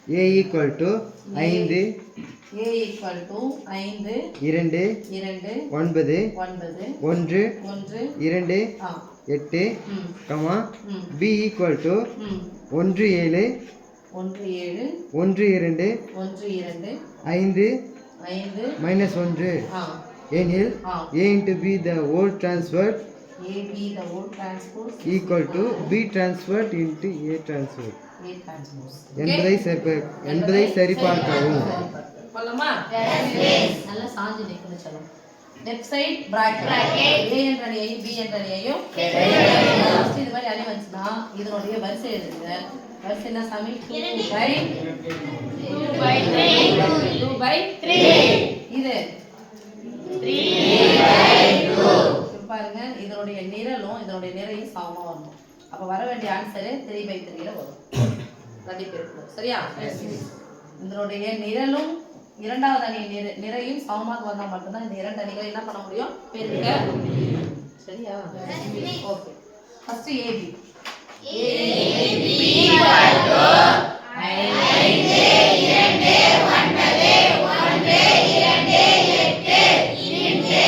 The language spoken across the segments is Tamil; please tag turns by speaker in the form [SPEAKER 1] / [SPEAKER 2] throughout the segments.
[SPEAKER 1] A equal to 5
[SPEAKER 2] A equal to 5
[SPEAKER 1] 2
[SPEAKER 2] 2
[SPEAKER 1] 9
[SPEAKER 2] 9
[SPEAKER 1] 1
[SPEAKER 2] 1
[SPEAKER 1] 2
[SPEAKER 2] ah
[SPEAKER 1] 8 comma
[SPEAKER 2] ம்
[SPEAKER 1] B equal to
[SPEAKER 2] ம்
[SPEAKER 1] 1 7
[SPEAKER 2] 1 7
[SPEAKER 1] 1 2
[SPEAKER 2] 1 2
[SPEAKER 1] 5
[SPEAKER 2] 5
[SPEAKER 1] minus 1
[SPEAKER 2] ஆ
[SPEAKER 1] எனில்
[SPEAKER 2] ஆ
[SPEAKER 1] A into B the whole transferred
[SPEAKER 2] A B the whole transpose
[SPEAKER 1] equal to B transferred into A transferred
[SPEAKER 2] A transpose
[SPEAKER 1] என்பதை சரிபார்க்கவும்.
[SPEAKER 2] போலாமா? நல்லா சாஞ்சு நிக்கணும் சொல்லுங்க. லெஃப்ட் சைடு பிராக்கெட் A என்ற அணியையும் B என்ற அணியையும் ஃபர்ஸ்ட் இது மாதிரி அணி வந்துச்சுனா இதனுடைய வரிசை எழுதுங்க. வரிசை என்ன சாமி? 2 by 3 இது 3 by 2 பாருங்க இதனுடைய நிரலும் இதனுடைய நிறையும் சமமா வரணும். அப்ப வர வேண்டிய ஆன்சர் 3 by 3 ல வரும். ரெண்டு பேருக்கு சரியா? இதனுடைய நிரலும் இரண்டாவது அணி நிறையும் சமமாக வந்தா மட்டும்தான் இந்த இரண்டு அணிகளை என்ன பண்ண முடியும்? பெருக்க முடியும். சரியா? Okay. First AB equal to 5 2 9 1 2 8 இங்கே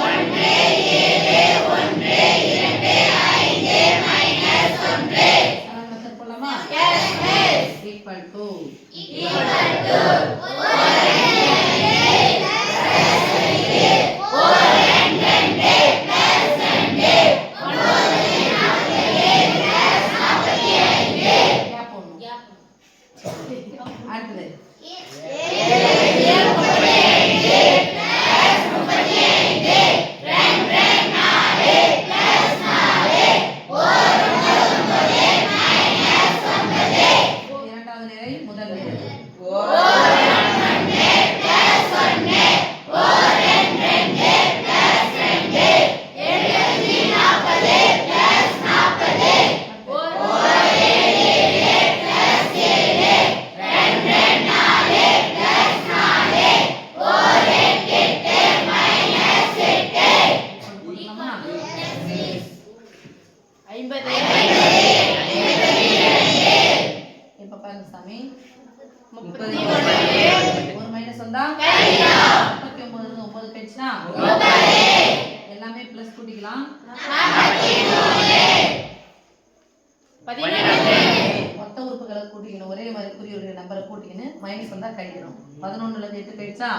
[SPEAKER 2] 1 7 1 2 5 மைனஸ் 1 மெத்தட் போலாமா? எஸ் மிஸ் equal to 11 ல இருந்து 8 கழிச்சா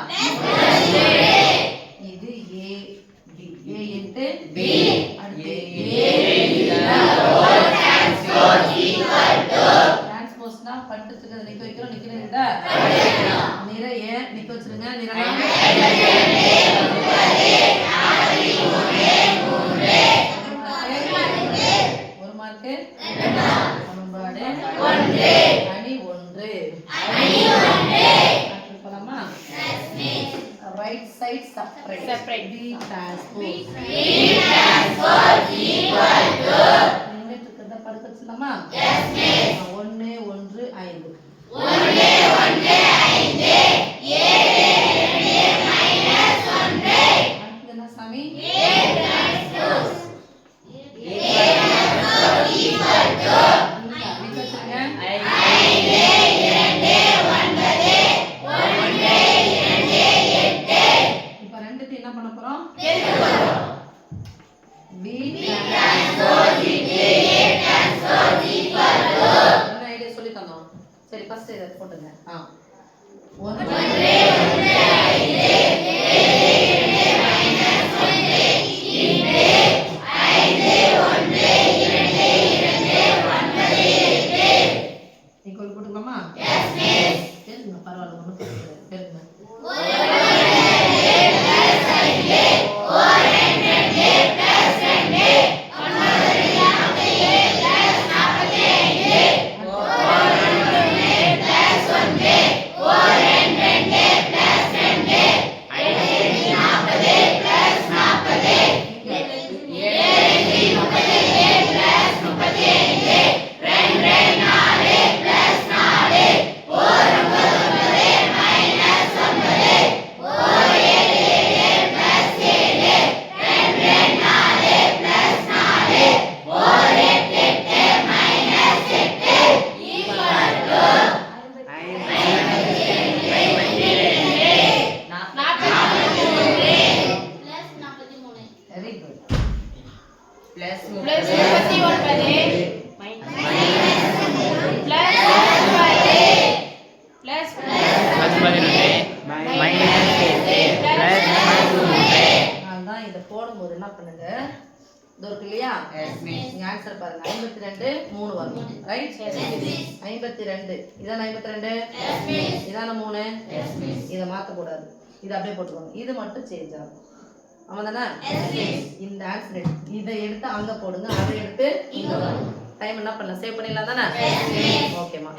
[SPEAKER 2] இது A B A into B அடுத்து டிரான்ஸ்போஸ்னா படுத்துட்டு நிக்க வைக்கிறோம் நிக்கிறீங்க நிறைய நிக்க வச்சிருங்க நிரலாம் ஒரு மார்க் சமன்பாடு 1 அணி 1 right side separate B transpose equal to limit இருக்கத படுக்க சொல்லலாமா எஸ் மிஸ் 1 1 5 1 1 5 7 1 அடுத்து என்ன சாமி A transpose equal to போட்டுங்க 1 1 போட்டுக்கலாமா எஸ் மிஸ் பேருங்க பரவாயில்லை ஒண்ணும் பேருங்க இது இருக்கு இல்லையா நீங்க ஆன்சர் பாருங்க 52 3 வரும் ரைட் 52 இதான 52 இதான 3 இதை மாத்த கூடாது இது அப்படியே போட்டுக்கோங்க இது மட்டும் சேஞ்ச் ஆகும் ஆமாதானே இந்த ஆன்சர் இதை எடுத்து அங்க போடுங்க அதை எடுத்து இங்க வரும் டைம் என்ன பண்ணலாம் சேவ் பண்ணிடலாம் தானே ஓகேமா